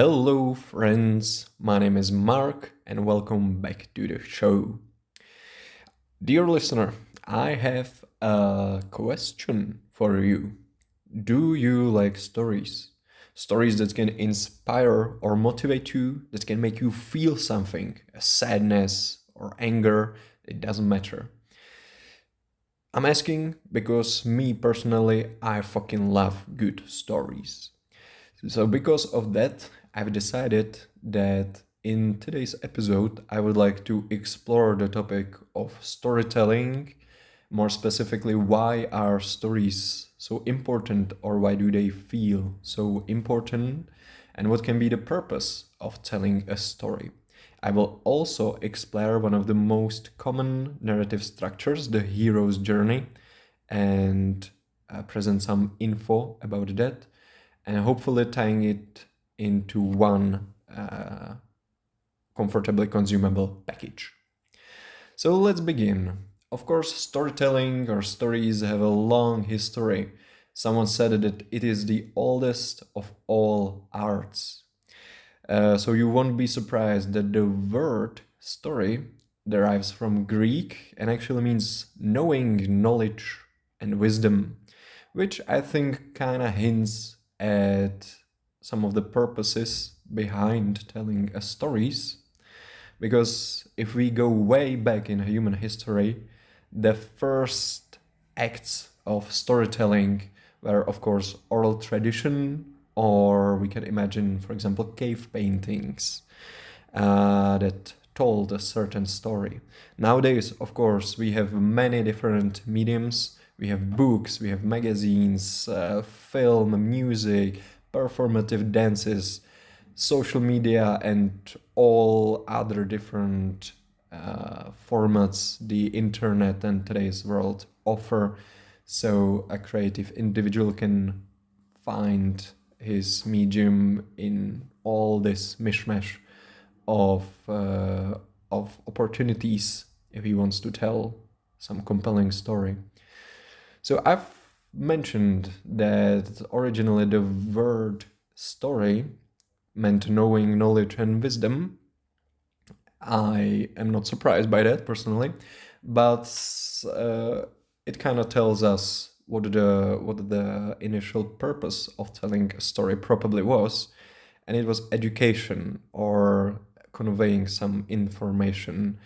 Hello, friends. My name is Mark, and welcome back to the show. Dear listener, I have a question for you. Do you like stories? Stories that can inspire or motivate you, that can make you feel something, a sadness or anger, it doesn't matter. I'm asking because me personally, I fucking love good stories. So, because of that, I've decided that in today's episode, I would like to explore the topic of storytelling. More specifically, why are stories so important, or why do they feel so important, and what can be the purpose of telling a story. I will also explore one of the most common narrative structures, the hero's journey, and present some info about that and hopefully tying it into one comfortably consumable package. So let's begin. Of course, storytelling or stories have a long history. Someone said that it is the oldest of all arts. So you won't be surprised that the word story derives from Greek and actually means knowing, knowledge, and wisdom, which I think kind of hints at some of the purposes behind telling stories. Because if we go way back in human history, the first acts of storytelling were, of course, oral tradition, or we can imagine, for example, cave paintings that told a certain story. Nowadays, of course, we have many different mediums. We have books, we have magazines, film, music, performative dances, social media, and all other different formats the internet and today's world offer. So a creative individual can find his medium in all this mishmash of opportunities if he wants to tell some compelling story. So I've mentioned that originally the word story meant knowing, knowledge, and wisdom. I am not surprised by that personally, but it kind of tells us what the initial purpose of telling a story probably was, and it was education or conveying some information.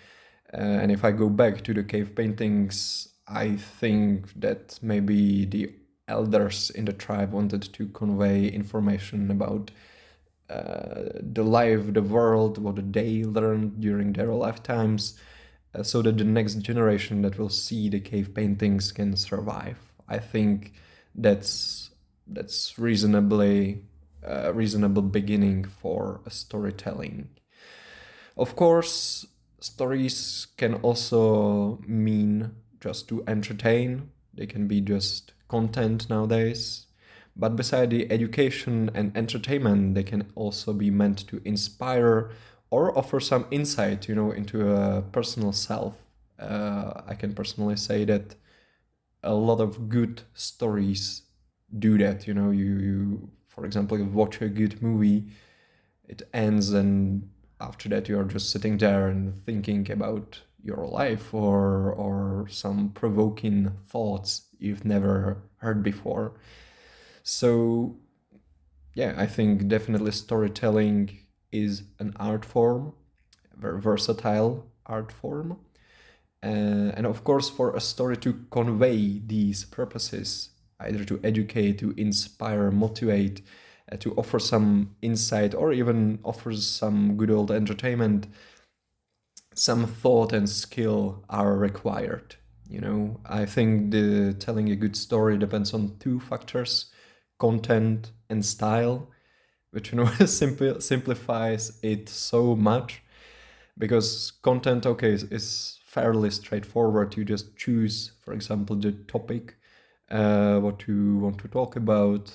And if I go back to the cave paintings, I think that maybe the elders in the tribe wanted to convey information about the life, the world, what they learned during their lifetimes, so that the next generation that will see the cave paintings can survive. I think that's reasonably reasonable beginning for a storytelling. Of course, stories can also mean just to entertain. They can be just content nowadays. But beside the education and entertainment, they can also be meant to inspire or offer some insight, into a personal self. I can personally say that a lot of good stories do that. You for example, you watch a good movie, it ends, and after that you are just sitting there and thinking about your life or some provoking thoughts you've never heard before. So yeah, I think definitely storytelling is an art form, a very versatile art form. And of course, for a story to convey these purposes, either to educate, to inspire, motivate, to offer some insight, or even offers some good old entertainment, some thought and skill are required. I think the telling a good story depends on two factors: content and style, which simplifies it so much, because content, okay, is fairly straightforward. You just choose, for example, the topic, what you want to talk about,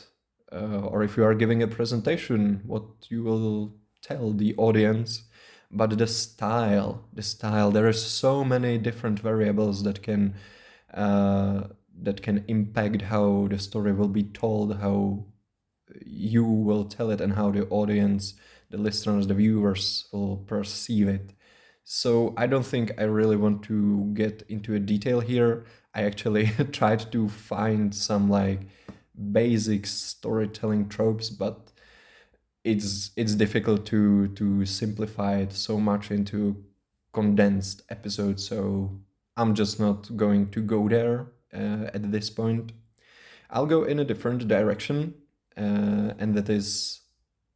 or if you are giving a presentation, what you will tell the audience. But the style, there are so many different variables uh, that can impact how the story will be told, how you will tell it and how the audience, the listeners, the viewers will perceive it. So I don't think I really want to get into a detail here. I actually tried to find some like basic storytelling tropes, but it's difficult to simplify it so much into condensed episodes. So I'm just not going to go there at this point. I'll go in a different direction, and that is,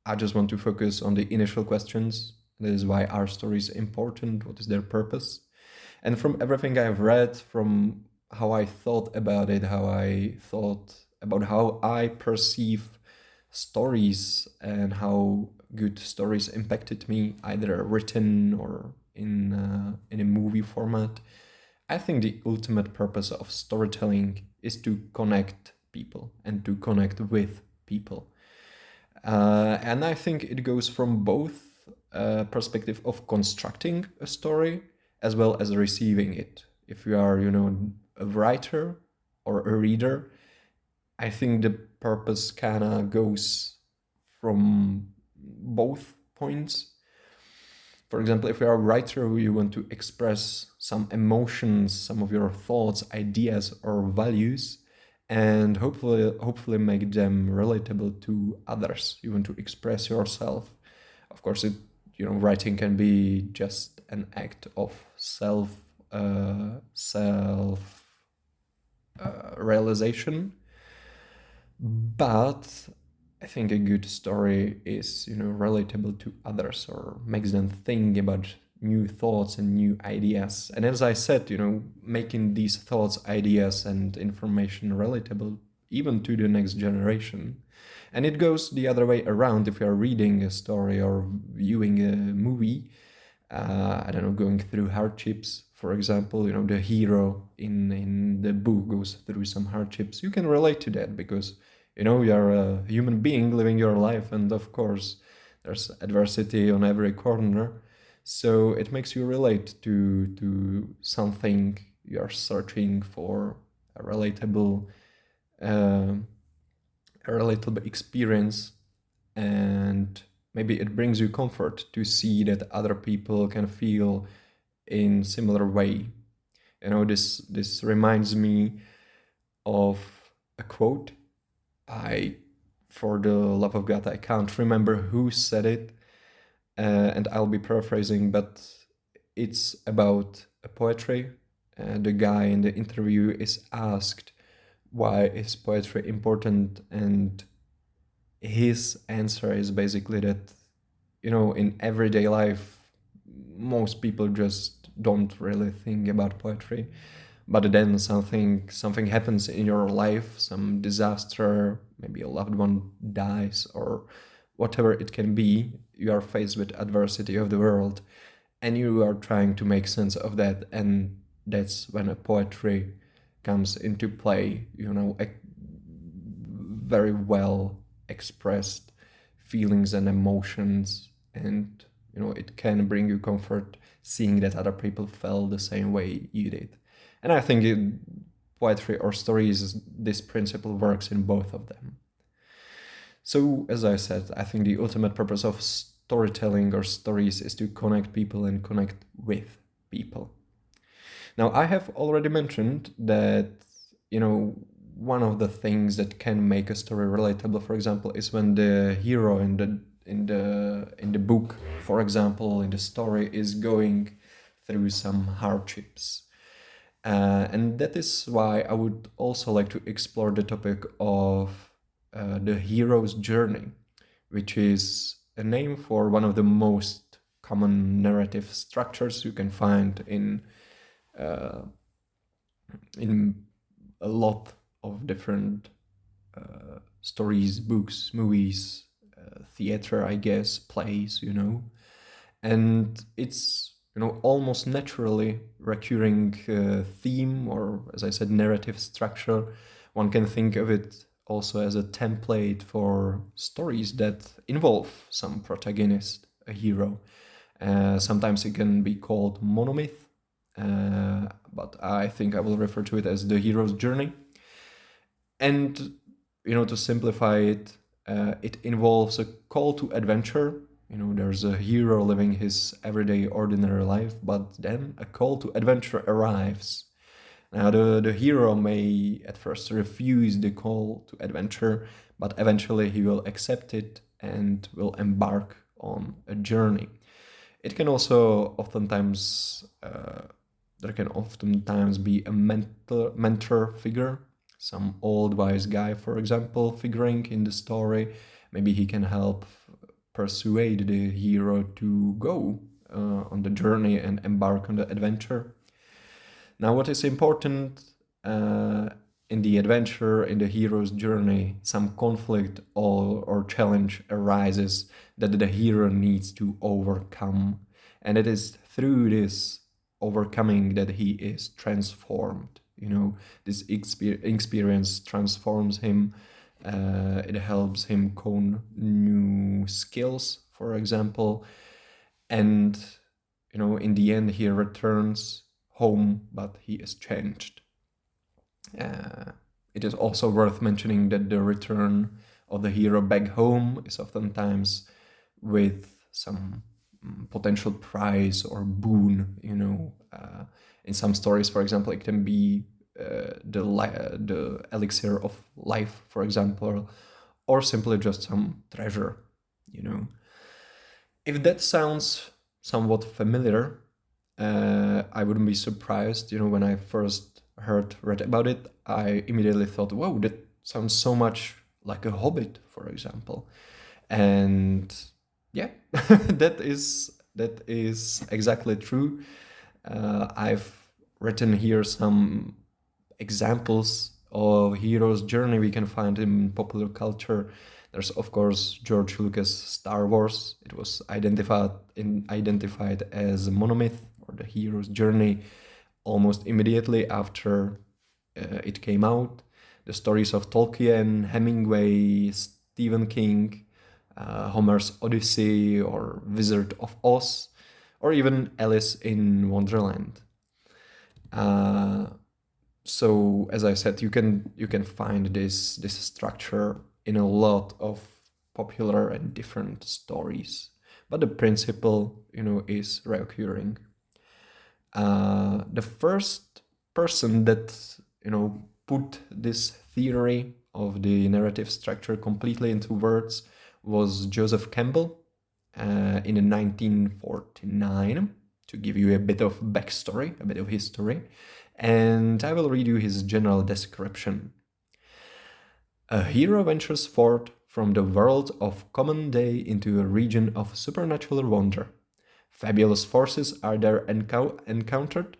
I just want to focus on the initial questions. That is why our story is important. What is their purpose? And from everything I've read, from how I thought about it, how I thought about how I perceive stories and how good stories impacted me, either written or in a movie format, I think the ultimate purpose of storytelling is to connect people and to connect with people. And I think it goes from both perspective of constructing a story as well as receiving it. If you are, a writer or a reader, I think the purpose kind of goes from both points. For example, if you're a writer who you want to express some emotions, some of your thoughts, ideas, or values, and hopefully make them relatable to others. You want to express yourself. Of course, writing can be just an act of self realization, but I think a good story is, relatable to others or makes them think about new thoughts and new ideas. And as I said, making these thoughts, ideas, and information relatable even to the next generation. And it goes the other way around if you're reading a story or viewing a movie. I don't know, going through hardships, for example, the hero in the book goes through some hardships. You can relate to that because you're a human being living your life, and of course there's adversity on every corner, so it makes you relate to something you're searching for, a relatable uh, a relatable experience, and maybe it brings you comfort to see that other people can feel in similar way. This reminds me of a quote. I, for the love of God, I can't remember who said it, and I'll be paraphrasing, but it's about a poetry. The guy in the interview is asked, why is poetry important? And his answer is basically that, in everyday life, most people just don't really think about poetry. But then something happens in your life, some disaster, maybe a loved one dies, or whatever it can be. You are faced with adversity of the world, and you are trying to make sense of that, and that's when a poetry comes into play. Very well expressed feelings and emotions, and it can bring you comfort seeing that other people felt the same way you did. And I think poetry or stories, this principle works in both of them. So, as I said, I think the ultimate purpose of storytelling or stories is to connect people and connect with people. Now, I have already mentioned that, one of the things that can make a story relatable, for example, is when the hero in the book, for example, in the story, is going through some hardships. And that is why I would also like to explore the topic of the hero's journey, which is a name for one of the most common narrative structures you can find in a lot of different stories, books, movies, theater, I guess, plays, and it's almost naturally recurring theme, or as I said, narrative structure. One can think of it also as a template for stories that involve some protagonist, a hero. Sometimes it can be called monomyth, but I think I will refer to it as the hero's journey. And to simplify it, It involves a call to adventure. There's a hero living his everyday ordinary life, but then a call to adventure arrives. Now, the hero may at first refuse the call to adventure, but eventually he will accept it and will embark on a journey. It can also oftentimes, there can oftentimes be a mentor figure, some old wise guy, for example, figuring in the story. Maybe he can help persuade the hero to go on the journey and embark on the adventure. Now, what is important in the adventure, in the hero's journey, some conflict or challenge arises that the hero needs to overcome. And it is through this overcoming that he is transformed. This experience transforms him. It helps him hone new skills, for example. And, in the end, he returns home, but he is changed. It is also worth mentioning that the return of the hero back home is oftentimes with some potential prize or boon. In some stories, for example, it can be the elixir of life, for example, or simply just some treasure. If that sounds somewhat familiar, I wouldn't be surprised. When I first read about it, I immediately thought, "Whoa, that sounds so much like a Hobbit," for example. And yeah, that is exactly true. I've written here some examples of hero's journey we can find in popular culture. There's, of course, George Lucas' Star Wars. It was identified as a monomyth, or the hero's journey, almost immediately after it came out. The stories of Tolkien, Hemingway, Stephen King, Homer's Odyssey, or Wizard of Oz, or even Alice in Wonderland. So, as I said, you can find this structure in a lot of popular and different stories, but the principle, is recurring. The first person that put this theory of the narrative structure completely into words was Joseph Campbell in 1949. To give you a bit of backstory, a bit of history, and I will read you his general description. A hero ventures forth from the world of common day into a region of supernatural wonder. Fabulous forces are there encountered,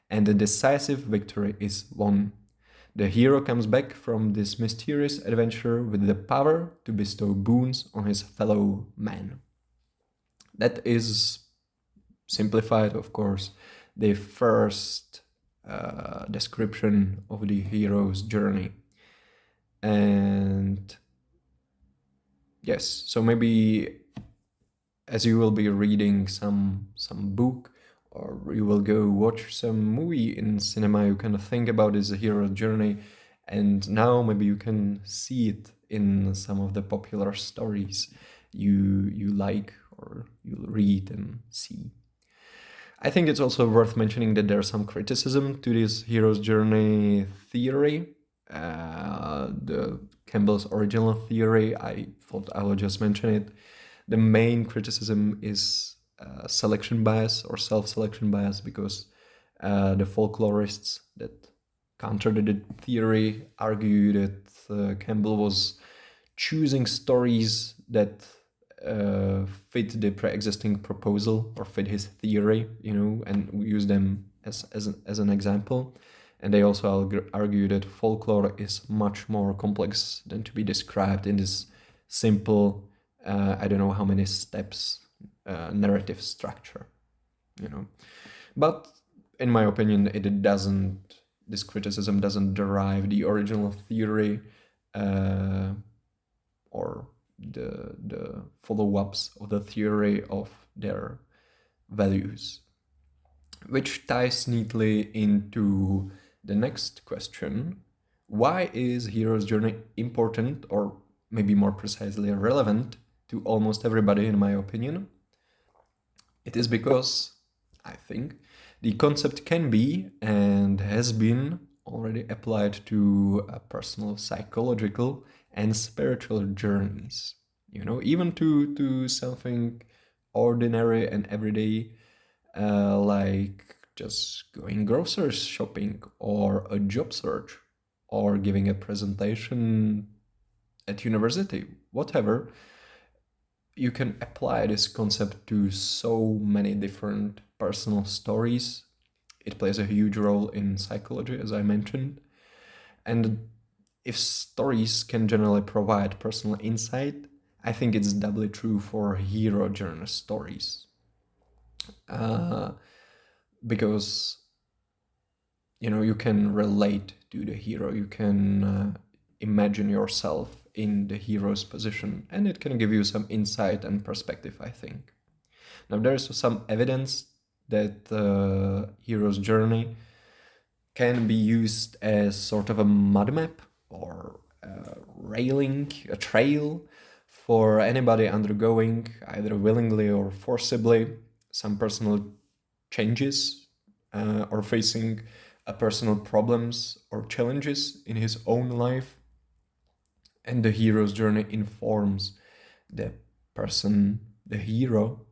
and a decisive victory is won. The hero comes back from this mysterious adventure with the power to bestow boons on his fellow men. That is, simplified, of course, the first description of the hero's journey. And yes, so maybe as you will be reading some book, or you will go watch some movie in cinema, you can think about this hero's journey, and now maybe you can see it in some of the popular stories you like or you read and see. I think it's also worth mentioning that there's some criticism to this hero's journey theory. The Campbell's original theory, I thought I will just mention it. The main criticism is selection bias or self-selection bias, because the folklorists that countered the theory argue that Campbell was choosing stories that fit the pre-existing proposal or fit his theory, and use them as an example. And they also argue that folklore is much more complex than to be described in this simple, I don't know how many steps, narrative structure, But in my opinion, this criticism doesn't derive the original theory or the follow-ups of the theory of their values. Which ties neatly into the next question. Why is hero's journey important, or maybe more precisely relevant to almost everybody, in my opinion. It is because, I think, the concept can be and has been already applied to personal psychological and spiritual journeys. Even to something ordinary and everyday, like just going groceries shopping or a job search or giving a presentation at university, whatever. You can apply this concept to so many different personal stories. It plays a huge role in psychology, as I mentioned. And if stories can generally provide personal insight, I think it's doubly true for hero journey stories. Because you can relate to the hero, you can imagine yourself in the hero's position, and it can give you some insight and perspective, I think. Now, there is some evidence that the hero's journey can be used as sort of a mud map or a trail for anybody undergoing, either willingly or forcibly, some personal changes or facing personal problems or challenges in his own life. And the hero's journey informs the person, the hero,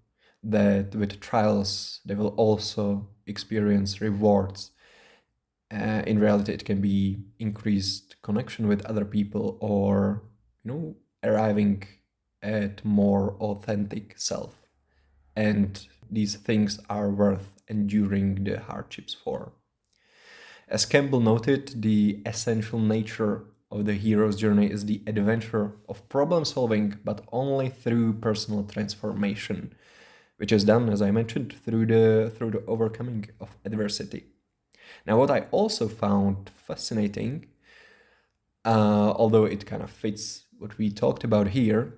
that with trials they will also experience rewards. In reality, it can be increased connection with other people, or arriving at more authentic self. And these things are worth enduring the hardships for. As Campbell noted, the essential nature of the hero's journey is the adventure of problem solving, but only through personal transformation, which is done, as I mentioned, through the overcoming of adversity. Now, what I also found fascinating, although it kind of fits what we talked about here,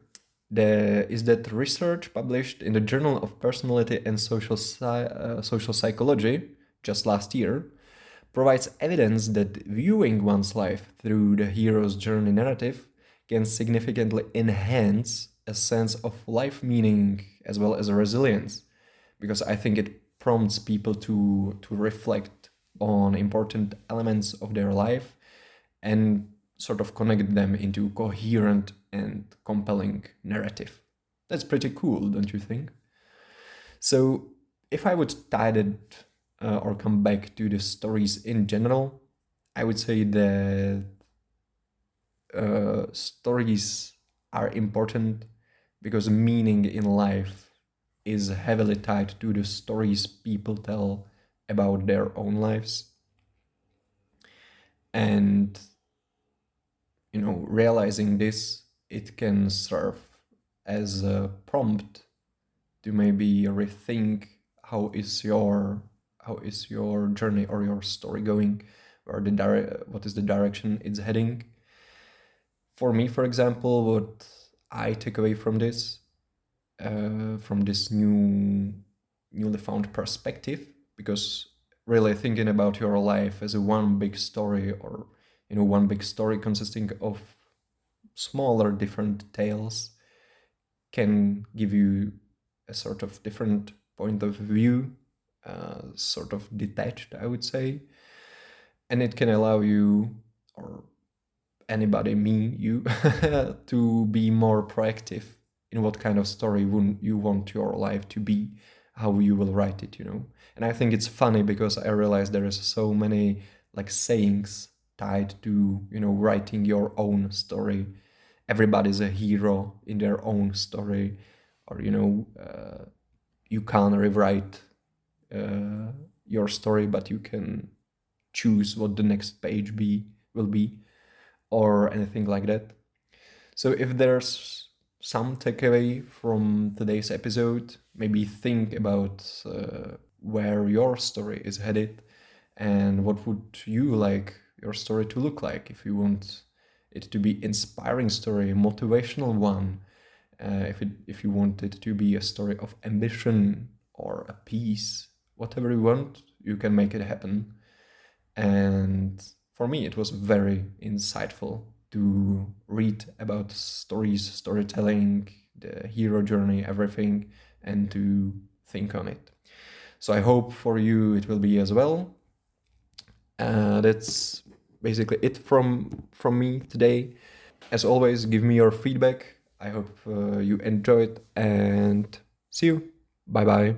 is that research published in the Journal of Personality and Social Psychology just last year provides evidence that viewing one's life through the hero's journey narrative can significantly enhance a sense of life meaning as well as resilience, because I think it prompts people to reflect on important elements of their life and sort of connect them into coherent and compelling narrative. That's pretty cool, don't you think? So if I would tie that or come back to the stories in general, I would say that stories are important because meaning in life is heavily tied to the stories people tell about their own lives. And realizing this, it can serve as a prompt to maybe rethink how is your journey or your story going, or what is the direction it's heading. For me, for example, what I take away from this newly found perspective, because really thinking about your life as a one big story, or one big story consisting of smaller different tales, can give you a sort of different point of view, sort of detached, I would say. And it can allow you, or anybody, you, to be more proactive in what kind of story you want your life to be, how you will write it, And I think it's funny because I realize there is so many like sayings tied to, writing your own story. Everybody's a hero in their own story, or, you can't rewrite your story, but you can choose what the next page will be, or anything like that. So if there's some takeaway from today's episode, maybe think about where your story is headed, and what would you like your story to look like. If you want it to be inspiring story, a motivational one, if you want it to be a story of ambition or a peace, whatever you want, you can make it happen. And for me, it was very insightful to read about stories, storytelling, the hero journey, everything, and to think on it. So I hope for you it will be as well. That's basically it from me today. As always, give me your feedback. I hope you enjoyed, and see you. Bye bye.